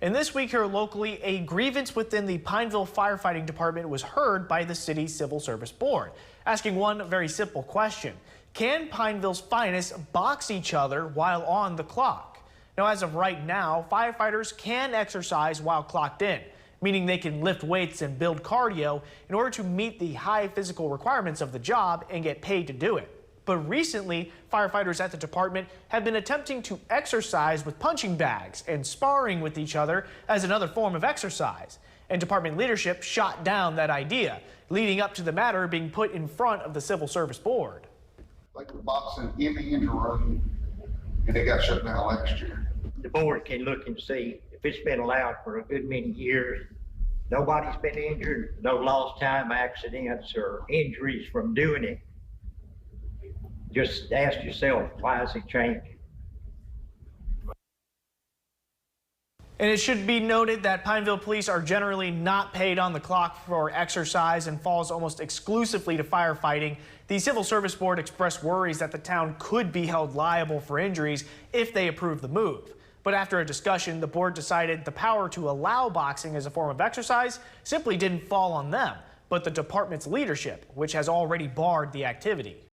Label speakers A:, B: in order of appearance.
A: And this week here locally, a grievance within the Pineville Firefighting Department was heard by the City Civil Service Board, asking one very simple question. Can Pineville's finest box each other while on the clock? Now, as of right now, firefighters can exercise while clocked in, meaning they can lift weights and build cardio in order to meet the high physical requirements of the job and get paid to do it. But recently, firefighters at the department have been attempting to exercise with punching bags and sparring with each other as another form of exercise. And department leadership shot down that idea, leading up to the matter being put in front of the Civil Service Board.
B: Like the boxing in the interruption, and it got shut down last year.
C: The board can look and see if it's been allowed for a good many years. Nobody's been injured, no lost time accidents or injuries from doing it. Just ask yourself, why is it changing?
A: And it should be noted that Pineville police are generally not paid on the clock for exercise and falls almost exclusively to firefighting. The Civil Service Board expressed worries that the town could be held liable for injuries if they approve the move. But after a discussion, the board decided the power to allow boxing as a form of exercise simply didn't fall on them, but the department's leadership, which has already barred the activity.